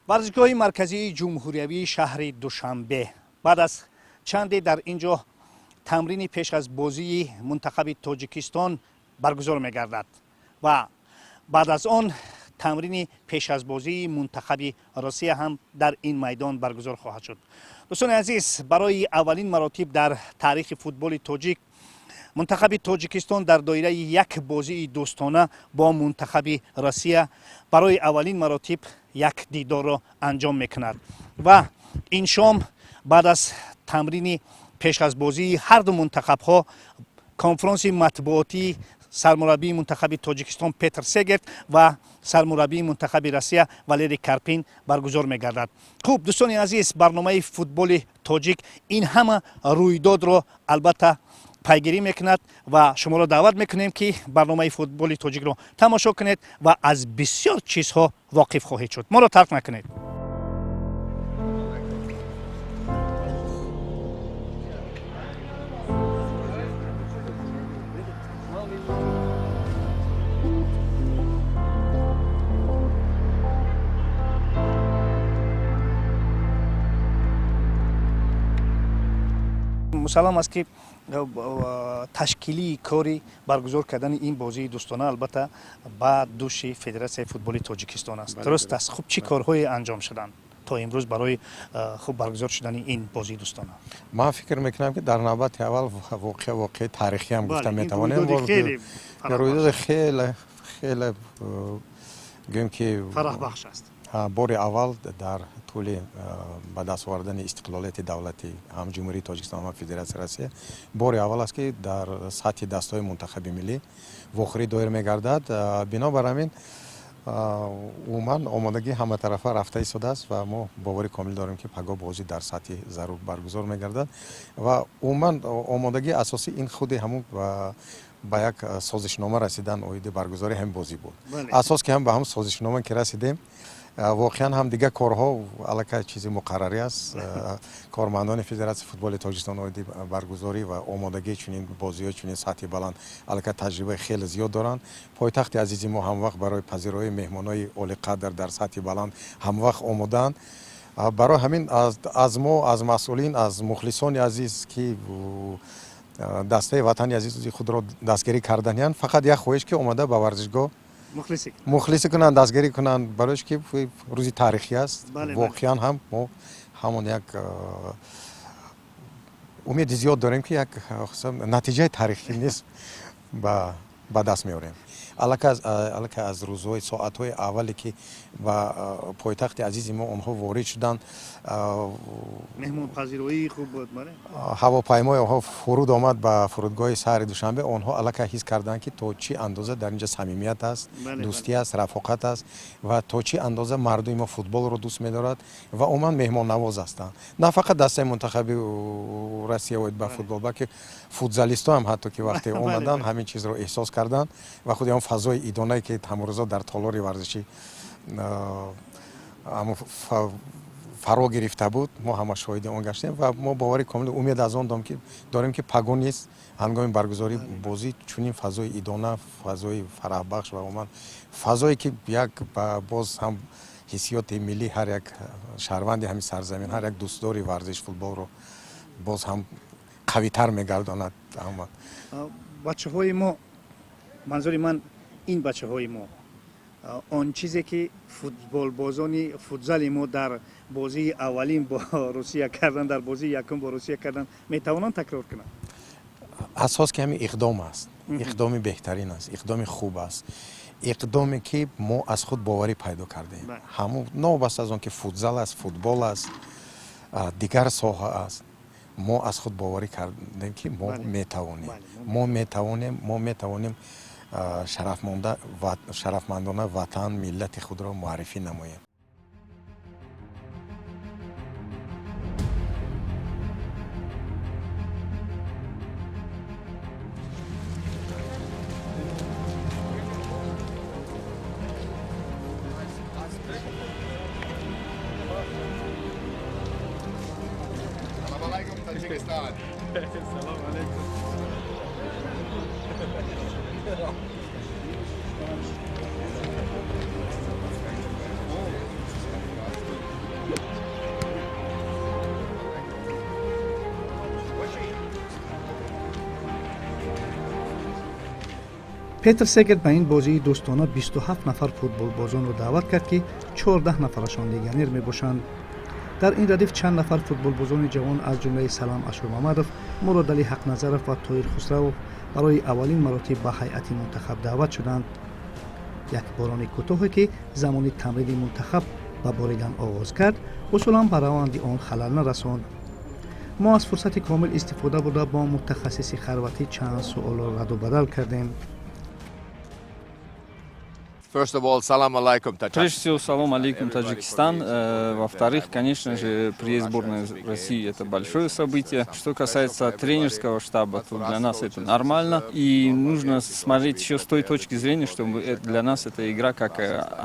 ورزشگاه مرکزی جمهوریوی شهر دوشنبه بعد از چندی در اینجا تمرین پیش از بازی منتخب تاجیکستان برگزار می‌گردد و بعد از آن تمرین پیش از بازی منتخب روسیه هم در این میدان برگزار خواهد شد. دوستان عزیز، برای اولین مراتب در تاریخ فوتبال تاجیک منتخب تاجیکستان در دایره یک بازی دوستانه با منتخب روسیه برای اولین مراتب یک دیدار را انجام میکند و این شام بعد از تمرین پیش از بازی هر دو منتخب ها کنفرانس مطبوعاتی سرمربی منتخب تاجیکستان پتر سگرت و سرمربی منتخب روسیه والری کارپین برگزار می‌گردد. خوب دوستان عزیز، برنامه فوتبال تاجیک این همه رویداد را البته پیگیری میکند و شما را دعوت میکنیم که برنامه فوتبال تاجیک را تماشا کنید و از بسیار چیزها واقف خواهید شد. ما را ترک نکنید. مسلم است که تشکیلی کاری برگزار کردن این بازی دوستانه البته با دوش فدراسیون فوتبال تاجیکستان است. درست است. خب چی کارهای انجام شدن تا امروز برای خوب برگزار شدن این بازی دوستانه؟ ما فکر میکنم که در نوبت اول واقع تاریخی هم گفتم میتوانیم رویداد خیلی گویم که فرح بخش است. بار اول در طول به دست آوردن استقلالیت دولتی هم جمهوری تاجیکستان و فدراسیون روسیه بار اول است که در سطح دستای منتخب ملی واخری دایر میگردد. بنابر همین عموما آمادگی همه طرفه رفته ایستاده است و ما باوری کامل داریم که پگاه بازی در سطح ضرور برگزار میگردد و عموما آمادگی اساسی این خود همون با یک سازشنامه رسیدن اوید برگزاری هم بازی بود. اساس که هم به هم سازشنامه که رسیدیم واقعا هم دیگه کارها علاقه چیزی مقرری است. کارمندان فدراسیون فوتبال تاجیکستان اوید برگزاری و آمادگی چنین بازی‌ها چنین سطح بلند علاقه تجربه خیلی زیاد دارند. پایتخت عزیزی ما هم وقت برای پذیرایی مهمانای عالی قدر در سطح بلند هم وقت آمادند. برای همین از ما از مسئولین از مخلصان عزیز که دسته وطن عزیز خود را دستگیری کردن فقط یک خواهش که اومده به ورزشگاه مخلصی کنند دستگیری کنند برایش که روزی تاریخی است. واقعا هم ما همون یک امید زیاد داریم که یک نتیجه تاریخی نیست به دست میاریم. البته از روزهای ساعتهای اولی که با پایتخت عزیز ما اونها وارد شدند مهمون پذیرایی خوب بود. هواپیمای اونها فرود آمد به فرودگاه شهر دوشنبه. اونها البته حس کردند که تا چی اندازه در اینجا صمیمیت است، دوستی است، رفاقت است و تا چی اندازه مردم ما فوتبال رو دوست می‌دارند و عموما مهمان نواز هستند. نه فقط دسته منتخب روسیه و با فوتبال بلکه فوتبالیست‌ها هم حتی که وقتی اومدن همین چیز رو احساس کردند و خود اون فضای ایدانه‌ای که تمرکز در تالار ورزشی فرا گرفته بود ما همه شاهد اون گشتیم و ما باوری کامل امید از آن داریم که پگاه نیست هنگام برگزاری بازی چنین فضای ایدانه، فضای فرح بخش و عموما فضایی که یک باز هم حسیات ملی هر یک شهروند همین سرزمین هر یک دوستدار ورزش فوتبال رو باز هم قوی‌تر می‌گرداند. بچه‌های ما، منظور من این بچه‌های ما، آن چیزی که فوتبال بازانی فوتزال ما در بازی اولین با روسیه کردن در بازی یکم با روسیه کردن میتوانند تکرار کنند. اساس که همین اقدام است، اقدام بهترین است، اقدام خوب است، اقدامی که ما از خود باوری پیدا کردیم. همون نوبست از اون که فوتزال است، فوتبال است، دیگر ساحه است، ما از خود باوری کردیم که ما میتوانیم شرفمندانه وطن ملت خود را معرفی نماییم. سلام علیکم. петр сегер ба ин бозии дӯстона 27 нафар футболбозонро даъват кард ки 14 нафарашон легионер мебошанд. дар ин радиф чанд нафар футболбозони ҷавон аз ҷумлаи салам ашурмамадов, мурод али ҳақназаров ва тоҳир хусравов барои аввалин маротиб ба ҳайати мунтахаб даъват шуданд. як борони кӯтоҳе ки замони тамрини мунтахаб ба боридан оғоз кард, усулан ба раванди он халал нарасонд. мо аз фурсати комил истифода бурда бо мутахассиси харватӣ чанд суолро раду бадал кардем. First of all, salam alaikum, Прежде Tajikistan. всего, салам алейкум, Таджикистан. Во-вторых, конечно же, приезд сборной России – это большое событие. Что касается тренерского штаба, то для нас это нормально. И нужно смотреть еще с той точки зрения, что для нас эта игра как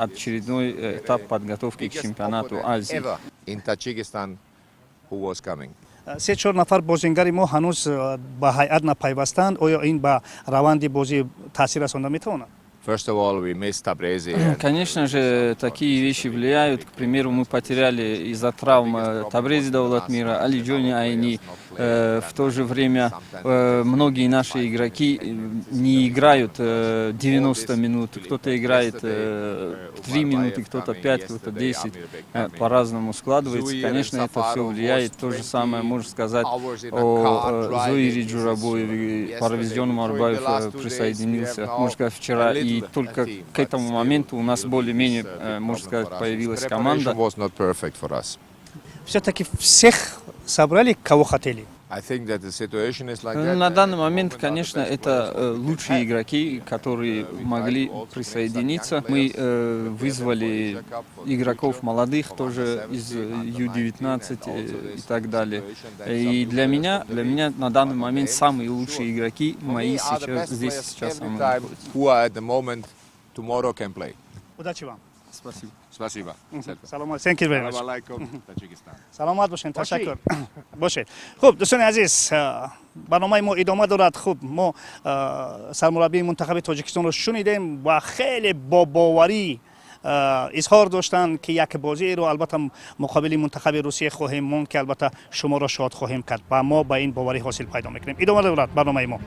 очередной этап подготовки к чемпионату Азии. Ever in Tajikistan who was coming. 3-4 нафар бозингари мо ҳанӯз ба ҳайат напайвастанд. оё ин ба раванди бозӣ таъсир расонда метавонад? First of all, we miss Tabrizi. and- Конечно же, такие вещи влияют. К примеру, мы потеряли из-за травм Табрези Давлатмира, Али Джони Айни. В то же время многие наши игроки не играют 90 минут. Кто-то играет 3 минуты, кто-то 5, кто-то 10. По-разному складывается. Конечно, это все влияет. То же самое можно сказать о Зоире Джурабоеве. Парвизион Марбаев присоединился, можно сказать, вчера. И только к этому моменту у нас более-менее, можно сказать, появилась команда. Preparation was not perfect for us. всё-таки всех собрали, кого хотели? I think that the situation is like that. На данный момент, конечно, это лучшие игроки, которые могли присоединиться. Мы вызвали игроков молодых, тоже из Ю-19 и так далее. И для меня на данный момент самые лучшие игроки мои сейчас здесь сейчас со мной находятся. Who are at the moment tomorrow can play. удачи вам. Спасибо. Спасибо. саломат. Thank you very much. Salam alaikum, Tajikistan. саломат бошед. ташаккур. бошед. хуб, дӯстони азиз, барномаи мо идома дорад. хуб, мо сармураббии мунтахаби тоҷикистонро шунидем ва хеле бобоварӣ изҳор доштанд ки як бозиеро албатта муқобили мунтахаби русия хоҳем монд ки албатта шуморо шод хоҳем кард ва мо ба ин боварӣ ҳосил пайдо мекунем. идома дорад барномаи мо.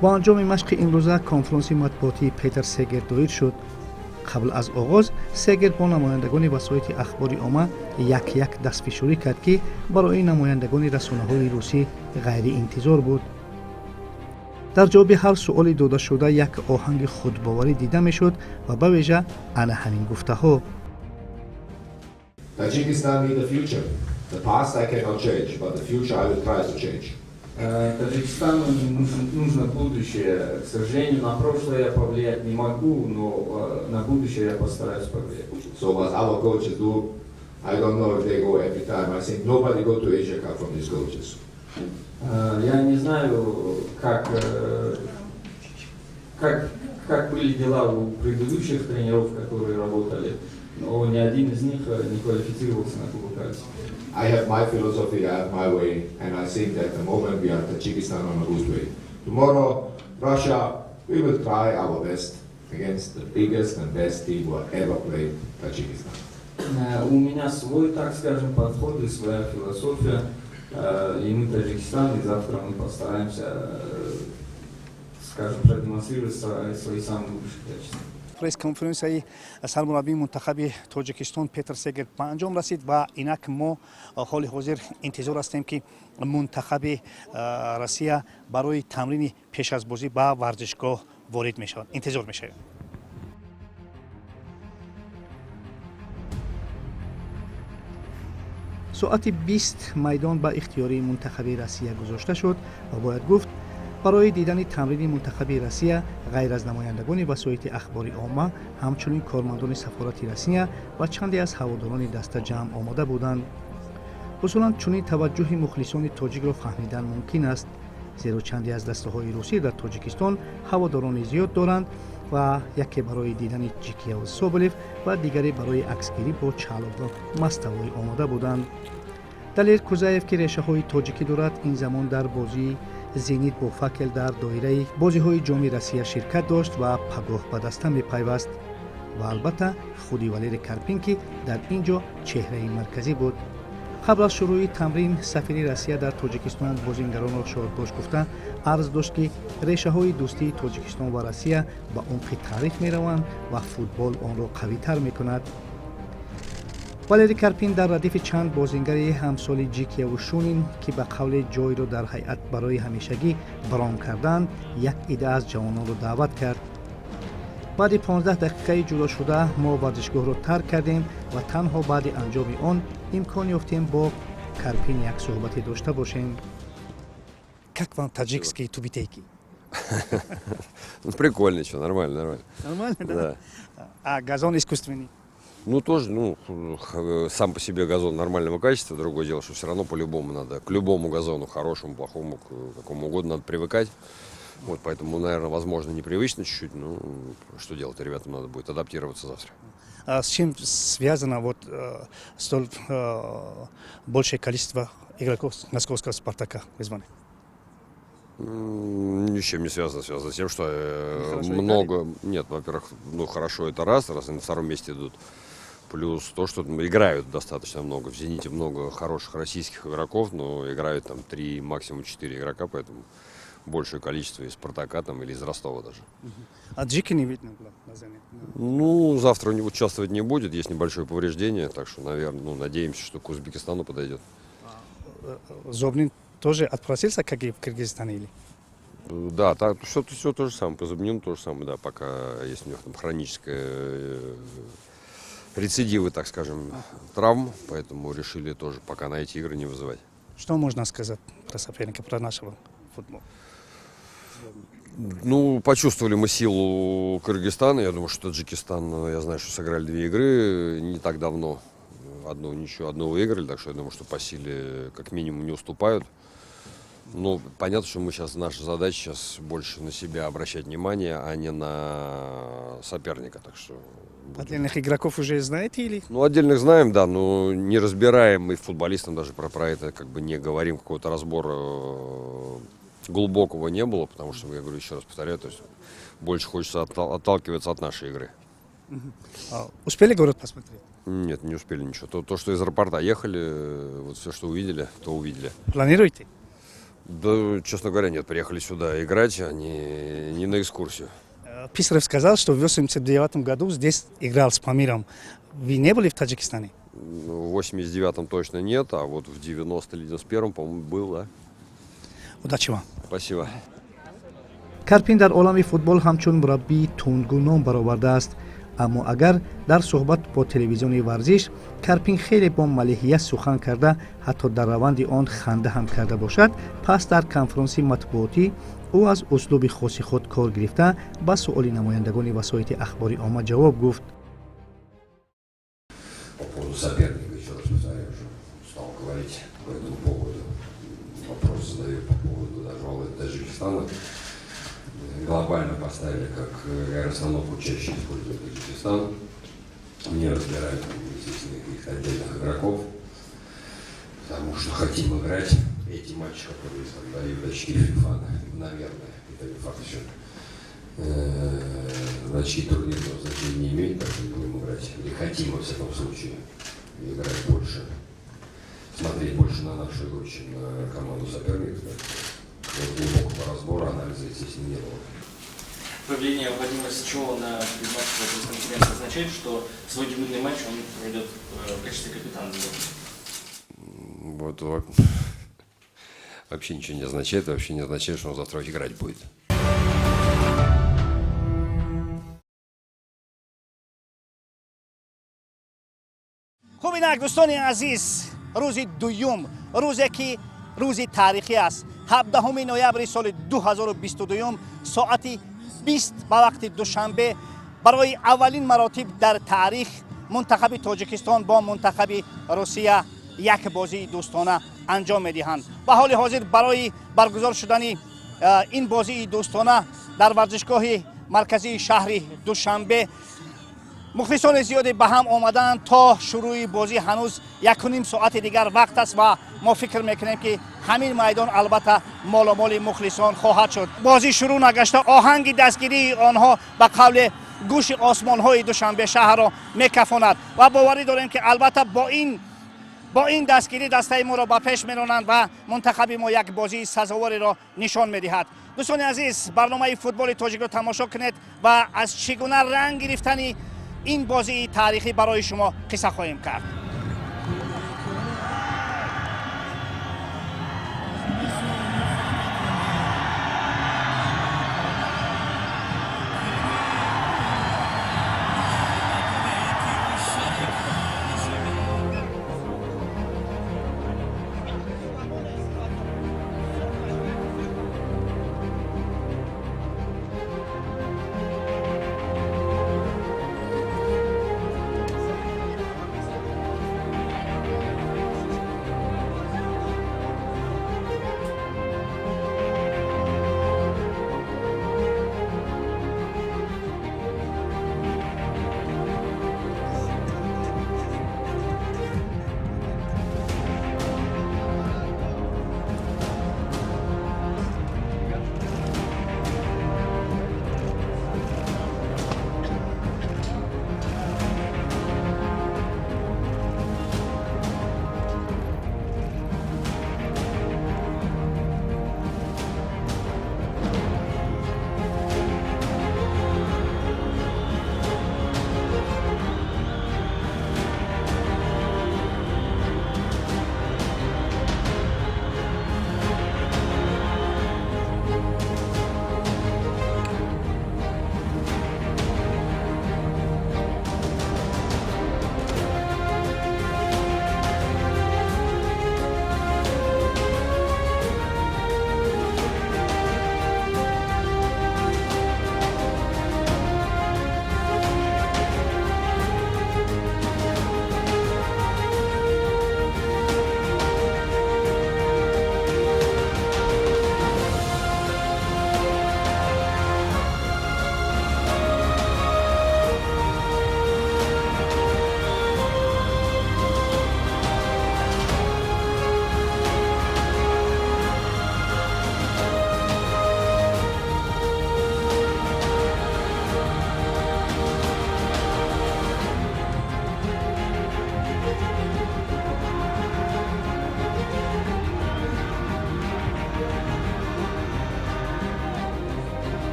با انجام مشق امروزه کنفرانسی مطبوعاتی پیتر سگر دایر شد. قبل از آغاز سگر با نمایندگان وسایط اخباری عامه یک دستفشاری کرد که برای نمایندگان رسانه‌های روسی غیر انتظار بود. در جواب هر سؤال داده شده یک آهنگ خودباوری دیده میشد و به ویژه انا همین گفته‌ها. Tajikistan need a future. The past I cannot change, but the future I will try to change. Таджикистану нужно будущее. К сожалению, на прошлое я повлиять не могу, но на будущее я постараюсь повлиять. So what our coaches do, I don't know if they go every time. I think nobody go to Asia Cup from these coaches. Я не знаю, как были дела у предыдущих тренеров, которые работали, но ни один из них не квалифицировался на Кубок Азии. I have my philosophy, I have my way, and I think that the moment we are Tajikistan on a good way. Tomorrow, Russia, we will try our best against the biggest and best team who have ever played Tajikistan. У меня свой, так скажем, подход и своя философия. И мы Таджикистан, и завтра мы постараемся, скажем, продемонстрировать свои самые лучшие качества. пресс-конференсияи сармураббии мунтахаби тоҷикистон петр сегер ба анҷом расид ва инак мо ҳоли ҳозир интизор ҳастем ки мунтахаби россия барои тамрини пеш аз бозӣ ба варзишгоҳ ворид мешавад. интизор мешавем. соати 20 майдон ба ихтиёри мунтахаби россия гузошта шуд ва бояд гуфт برای دیدن تمرین منتخب روسیه غیر از نمایندگان وسایط اخباری عامه همچنین کارمندان سفارت روسیه و چندی از هواداران دسته جمع آمده بودند. اصولا چنین توجه مخلصان تاجیک را فهمیدن ممکن است، زیرا چندی از دسته‌های روسی در تاجیکستان هواداران زیاد دارند و یکی برای دیدن جیکیا و سوبلیف و دیگری برای عکسگیری با چالوف و مستوای آماده بودند. دلیر کوزایف که ریشه های تاجیکی دارد این زمان در بازی زینیت با فکل در دایره بازی های جام روسیه شرکت داشت و پگاه به دسته می پیوست و البته خودی والیر کرپین که در اینجا چهره مرکزی بود. قبل از شروع تمرین سفیر روسیه در تاجیکستان بازیگران را شادباش گفته عرض داشت که ریشه های دوستی تاجیکستان و روسیه به عمق تاریخ می روند و فوتبال آن را قوی تر می کند. والری کرپین در ردیف چند بازیگر همسال جیکیا و شونین که به قول جای را در هیئت برای همیشگی برام کردند یک ایده از جوانان را دعوت کرد. بعد 15 دقیقه جدا شده ما ورزشگاه را ترک کردیم و تنها بعد انجام آن امکان یافتیم با کرپین یک صحبتی داشته باشیم. Как вам таджикский тубитейки? Прикольно, что, нормально. Нормально, да? Да. А газон искусственный? Ну, тоже, сам по себе газон нормального качества. Другое дело, что все равно по-любому надо, к любому газону, хорошему, плохому, к какому угодно, надо привыкать. Вот, поэтому, наверное, возможно, непривычно чуть-чуть, но что делать, ребятам надо будет адаптироваться завтра. А с чем связано вот столь большее количество игроков московского «Спартака» вызваны? Ни с чем не связано. Связано с тем, что Хорошо много... Нет, во-первых, хорошо это раз они на втором месте идут. Плюс то, что играют достаточно много. В «Зените» много хороших российских игроков, но играют там 3, максимум 4 игрока, поэтому большее количество из «Спартака» там, или из Ростова даже. А Джики не видно было на замене? Ну, завтра он участвовать не будет, есть небольшое повреждение, так что, наверное, надеемся, что к Узбекистану подойдет. Зобнин тоже отпросился, как и в Кыргызстане? Или? Да, так, все то же самое, по Зубнину то же самое, да, пока есть у него там хроническая рецидивы, так скажем, травм, поэтому решили тоже пока на эти игры не вызывать. Что можно сказать про соперника, про нашего футбола? Ну, почувствовали мы силу Кыргызстана, я думаю, что Таджикистан, я знаю, что сыграли 2 игры не так давно, одну выиграли, так что я думаю, что по силе как минимум не уступают. Ну, понятно, что наша задача сейчас больше на себя обращать внимание, а не на соперника, так что... Отдельных игроков уже знаете или? Ну, отдельных знаем, да, но не разбираем, мы футболистам даже про это как бы не говорим, какого-то разбора глубокого не было, потому что, я говорю, еще раз повторяю, то есть больше хочется отталкиваться от нашей игры. Успели город посмотреть? Нет, не успели ничего. То, что из аэропорта ехали, вот все, что увидели, то увидели. Планируете? Да, честно говоря, нет, приехали сюда играть, а не на экскурсию. Писарев сказал, что в 1989 году здесь играл с Памиром. Вы не были в Таджикистане? В 89-м точно нет, а вот в 90 или 91-м, по-моему, был, да. Удачи вам. Спасибо. карпин дар олами футбол ҳамчун мураббии тундгу ном баровардааст. аммо агар дар суҳбат бо телевизиони варзиш карпин хеле бо малиҳия сухан карда ҳатто дар раванди он ханда ҳам карда бошад, пас дар конфронси матбуотӣ ӯ аз услуби хоси худ кор гирифта ба суоли намояндагони васоити ахбори омма ҷавоб гуфт. По поводу соперника, еще раз повторяю, уже стал говорить по этому поводу. Вопрос задаю по поводу даже Таджикистана. Глобально поставили как расстановку чаще используют Таджикистан. Не разбирают, естественно, их отдельных игроков. Потому что хотим играть эти матчи, которые дают очки FIFA, наверное, это не факт еще. Очки турнирного значения не имеют, так что будем играть. И хотим, во всяком случае, играть больше, смотреть больше на нашу игру, чем на команду соперника. Глубокого разбора, анализа, естественно, не было. Появление Владимира Сычева на предматчевой конференции означает, что свой дебютный матч он проведет в качестве капитана. Вот вообще ничего не означает, что он завтра играть будет. خوب اینک دوستان عزیز، روز دوم، روزی که روزی تاریخی است. 17 نوامبر سال 2022 ساعت 20 به وقت دوشنبه برای اولین مراتب در تاریخ منتخب تاجیکستان با منتخب روسیه як бозии дӯстона анҷом медиҳанд. ба ҳоли ҳозир барои баргузор шудани ин бозии дӯстона дар варзишгоҳи марказии шаҳри Душанбе мухлисони зиёде ба ҳам омадаанд. То шурӯи бозӣ ҳанӯз 1.5 соати дигар вақт аст ва мо фикр мекунем ки ҳамин майдон албатта моломоли мухлисон хоҳад шуд. бозӣ шурӯъ нагашта оҳанги дастгирии онҳо ба қавле гӯши осмонҳои Душанбе шаҳрро мекафонад ва боварӣ дорем ки албатта бо ин дастгирӣ дастаи моро ба пеш меронанд ва мунтахаби мо як бозии сазовореро нишон медиҳад. дӯстони азиз, барномаи футболи тоҷикро тамошо кунед ва аз чӣ гуна ранг гирифтани ин бозии таърихӣ барои шумо қисса хоҳем кард.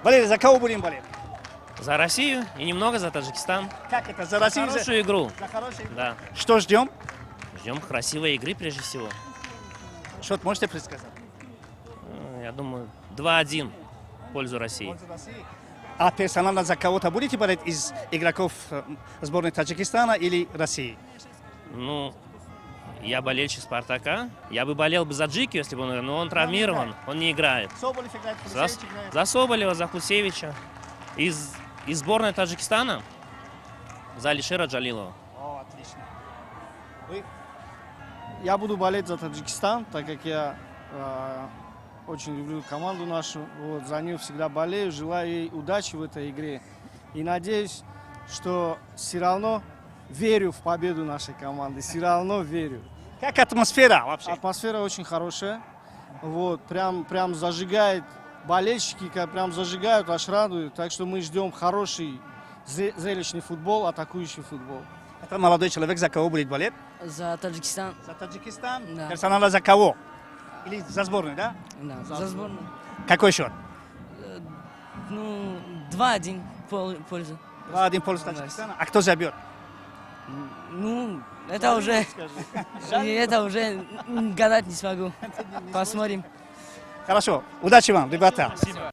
Валерий, за кого будем болеть? За Россию и немного за Таджикистан. Как это, за Россию? Хорошую игру. За хорошую игру? Да. Что ждем? Ждем красивой игры прежде всего. Что можете предсказать? Я думаю, 2-1 в пользу России. А персонально за кого-то будете болеть из игроков сборной Таджикистана или России? Ну, я болельщик Спартака. Я бы болел бы за Джикию, если бы он, но он травмирован, он не играет. Соболев играет, Хусевич играет. За Соболева, за Хусевича. Из сборной Таджикистана за Алишера Джалилова. О, отлично. Вы? Я буду болеть за Таджикистан, так как я очень люблю команду нашу. Вот, за нее всегда болею, желаю ей удачи в этой игре. И надеюсь, что все равно верю в победу нашей команды. Все равно верю. Как атмосфера вообще? Атмосфера очень хорошая. Вот, прям зажигает. Болельщики прям зажигают, аж радуют. Так что мы ждем хороший, зрелищный футбол, атакующий футбол. Это молодой человек, за кого будет болеть? За Таджикистан. За Таджикистан? Да. Персонально за кого? Или за сборную, да? Да, за сборную. Какой счет? Ну, 2-1 в пользу. 2-1 в пользу Таджикистана. А кто забьет? Ну, это уже гадать не смогу. Посмотрим. Хорошо. Удачи вам, ребята. Спасибо.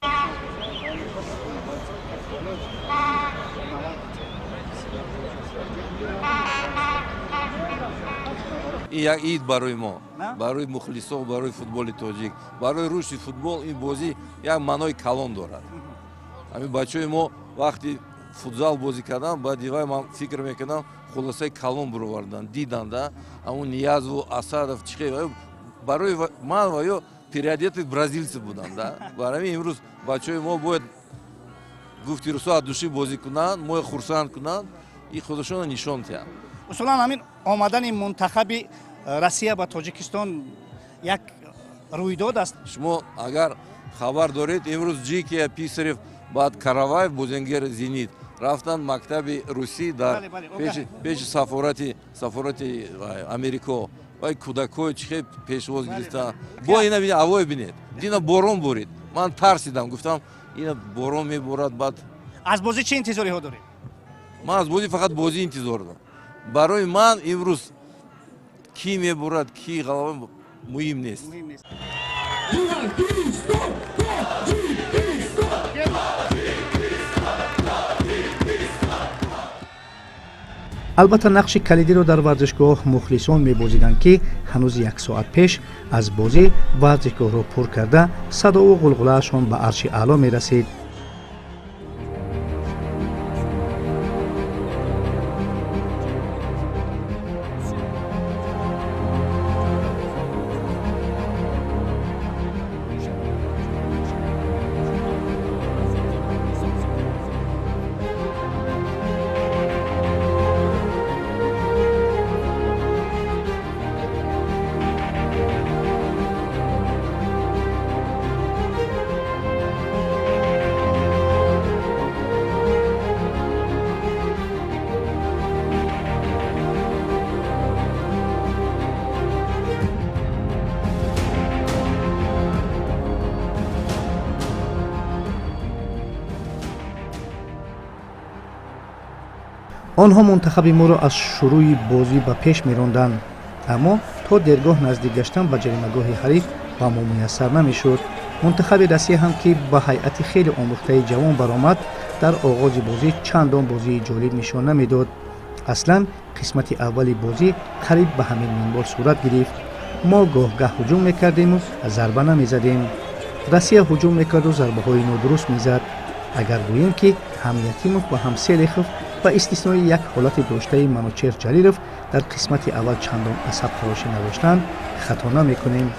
این یک عید برای ما، نه؟ برای مخلصان، برای فوتبال تاجیک، برای رشد فوتبال این بازی یک معنای کلان دارد. همین بچه‌های ما وقتی فوتبال بازی کردن بعد دیگه من فکر میکنم خلاصه کلان برآوردن دیدن ده اون نیاز و اسادов چیه برای من و یا переодеты برزیلسی بودن ده برای امروز بچه‌های ما باید گفتی رسو از دوشی بازی کنن ما خرسند کنن این خودشون نشون میدن. اصولا همین آمدن منتخب روسیه با تاجیکستان یک رویداد است. شما اگر خبر دارید امروز جیکی پیسرف بعد караваев бузенгер зенит رفتن مکتب روسی در پیش سفارت امریکا وای کودکای چه پیشواز گرفتن با اینا ببین هوای ببینید دینا بارون بارید من ترسیدم گفتم اینا بارون میبارد بعد از بازی چه انتظاری ها دارید؟ من از بازی فقط بازی انتظار دارم برای من امروز کی میبارد کی غلبه مهم نیست. البته نقش کلیدی رو در ورزشگاه مخلصان می‌بازیدند که هنوز یک ساعت پیش از بازی ورزشگاه رو پر کرده صدا و غلغله‌شان به عرش اعلا می‌رسید. آنها منتخب ما را از شروع بازی به پیش می‌راندند اما تا درگاه نزدیک گشتن به جریمه‌گاه حریف به ما میسر نمی‌شد. منتخب روسیه هم که با هیئت خیلی آموخته جوان برآمد در آغاز بازی چندان بازی جالب نشان نمیداد. اصلا قسمت اول بازی قریب به همین منوال صورت گرفت. ما گاه هجوم میکردیم و ضربه نمیزدیم. روسیه هجوم میکرد و ضربه های نادرست میزد. اگر گوییم که هم یتیموف و هم سلیخوف با استثنای یک حالت داشته منوچهر جلیلوف در قسمت اول چندان عصب خراشی نداشتند خطا نمیکنیم.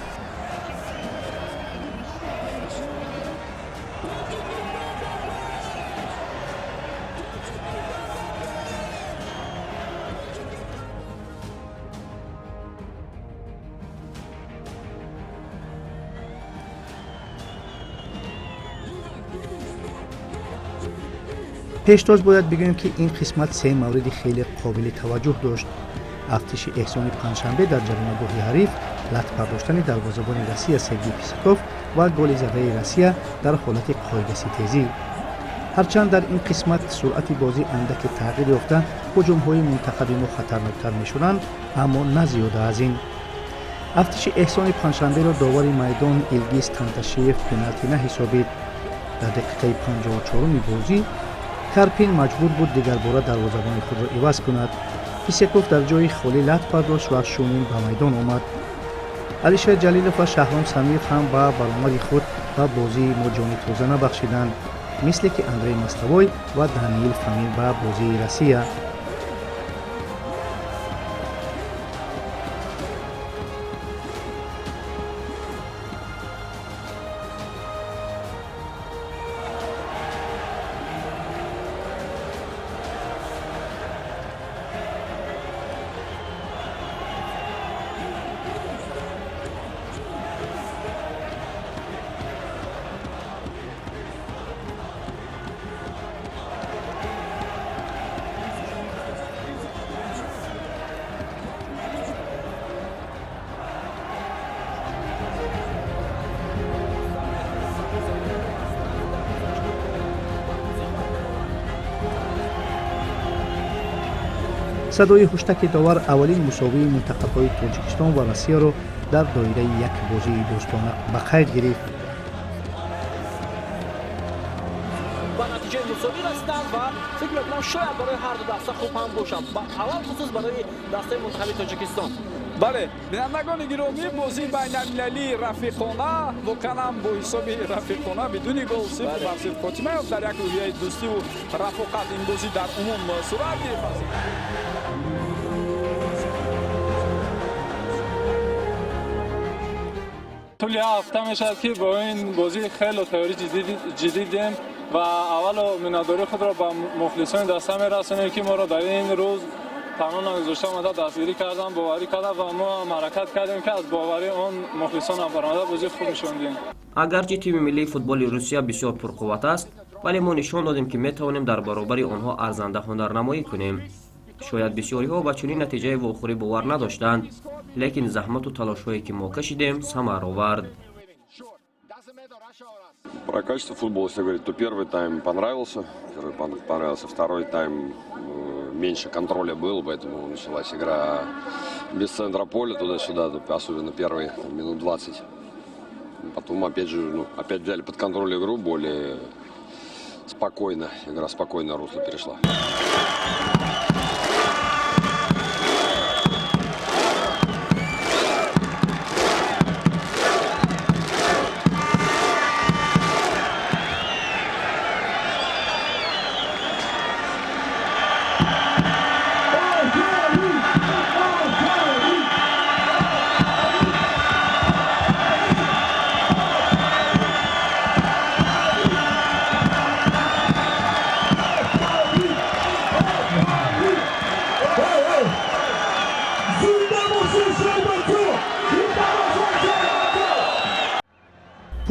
پیشتاز باید بگویم که این قسمت سه مورد خیلی قابل توجه داشت. افتش احسان پنجشنبه در جریمه‌گاه حریف، لط برداشتن دروازه‌بان روسیه سرگئی پیسکوف و گل زده روسیه در حالت قایدسی تیزی. هرچند در این قسمت سرعت بازی اندک تغییر یافته، هجوم‌های منتخب ما خطرناکتر می‌شدند اما نه زیاده از این. افتش احسان پنجشنبه را داور میدان ایلگیز تانتاشیف پنالتی نحسابید. در دقیقه 54 بازی کارپین مجبور بود دیگر باره دروازه‌بان خود را عوض کند. پیسکوف در جای خالی لط برداشت و شومین به میدان آمد. علیشیر جلیلوف و شهرام سمیق هم با برآمد خود به بازی ما جان تازه نبخشیدند، مثل که اندری مستوای و دانیل فامین به بازی روسیه. صدای هشتک داور اولین مساوی منتخب‌های تاجیکستان و روسیه را در دایره یک بازی دوستانه به خیر گرفت. با نتیجه مساوی رسیدند و فکر می‌کنم شاید برای هر دو دسته خوب هم باشد. با اول خصوص برای دسته منتخب تاجیکستان бале бинандагони гиромӣ бозии байналмилалии рафиқона воқеан бо ҳисоби рафиқона бидуни гол 0-0 хотима ёфт дар як рӯҳияи дӯстиву рафоқат ин бозӣ дар умум сурат гирифт. طول هفته میشد که با این بازی خیلی تیاری جدی دیم و اول مناداری خود را به مخلصان دسته میرسونیم که ما را در این روز تمام نگذاشته آمده دستگیری کردن باوری کردن و ما حرکت کردیم که از باوری آن مخلصان برآمده بازی خوب نشوندیم. اگرچه تیم ملی فوتبال روسیه بسیار پرقوت است ولی ما نشان دادیم که میتوانیم در برابر آنها ارزنده هنرنمایی کنیم. شاید بسیاری ها به چنین نتیجه واخوری باور نداشتند لیکن زحمت و تلاش هایی که ما کشیدیم ثمر آورد. Про качество футбола, если говорить, то первый тайм понравился, второй тайм меньше контроля было, поэтому началась игра без центра поля туда-сюда, особенно первые минут 20. Потом опять же, опять взяли под контроль игру, более спокойно, игра спокойно русло перешла.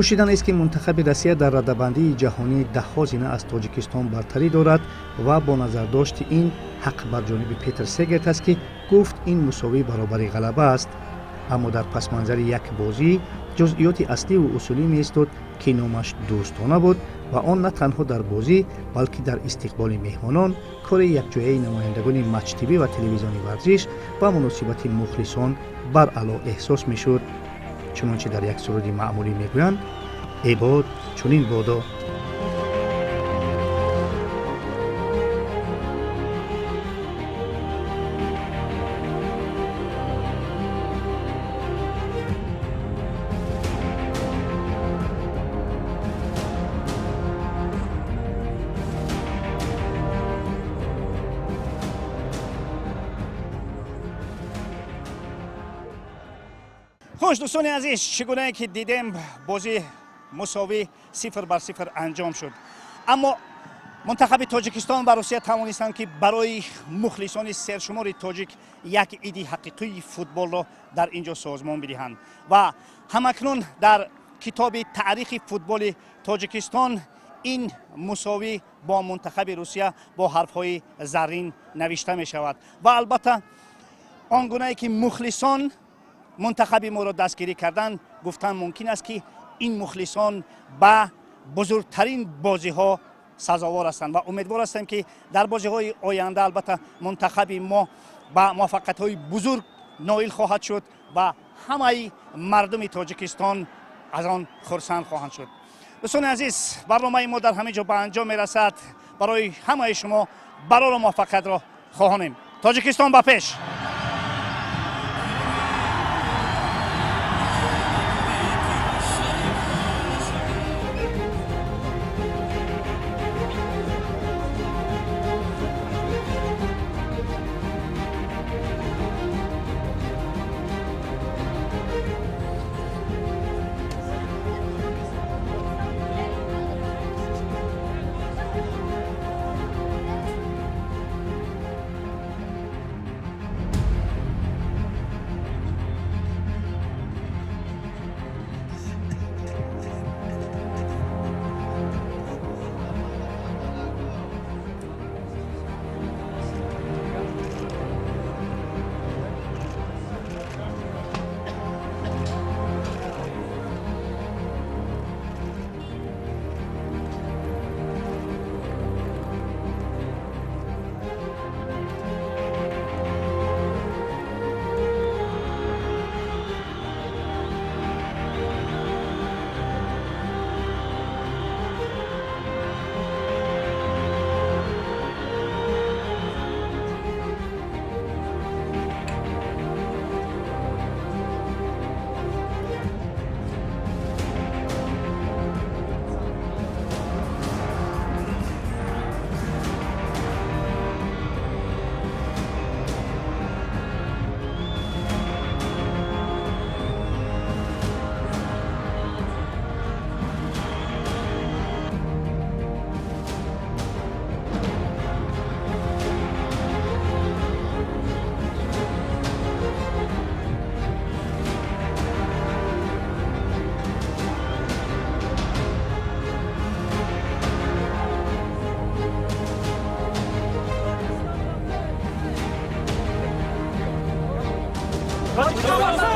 пӯшидан аст ки мунтахаби россия дар радабандии ҷаҳонии даҳҳо зина аз тоҷикистон бартарӣ дорад ва бо назардошти ин ҳақ бар ҷониби Петр Сегерт аст ки гуфт ин мусовӣ баробари ғалаба аст. аммо дар пасманзари як бозӣ ҷузъиёти асливу усулӣ меистод ки номаш дӯстона буд ва он на танҳо дар бозӣ балки дар истиқболи меҳмонон кори якҷояи намояндагони матчтивӣ ва телевизиони варзиш ба муносибати мухлисон баръало эҳсос мешуд. чунончи дар як суруди маъмулӣ мегӯянд эбод чунин бодо. خوش دوستان عزیز، چگونه که دیدیم بازی مساوی 0-0 انجام شد، اما منتخب تاجیکستان و روسیه توانستند که برای مخلصان سرشمار تاجیک یک ایده حقیقی فوتبال را در اینجا سازمان بدهند و همکنون در کتاب تاریخ فوتبال تاجیکستان این مساوی با منتخب روسیه با حرفهای زرین نوشته می شود و البته آنگونه که مخلصان منتخب ما را دستگیری کردن گفتن ممکن است که این مخلصان به بزرگترین بازی ها سزاوار هستند و امیدوار هستیم که در بازی های آینده البته منتخب ما به موفقیت های بزرگ نائل خواهد شد و همه مردم تاجیکستان از آن خرسند خواهند شد. دوستان عزیز، برنامه ما در همه جا به انجام میرسد. برای همه شما برای موفقیت را خواهانیم. تاجیکستان به پیش. Давай,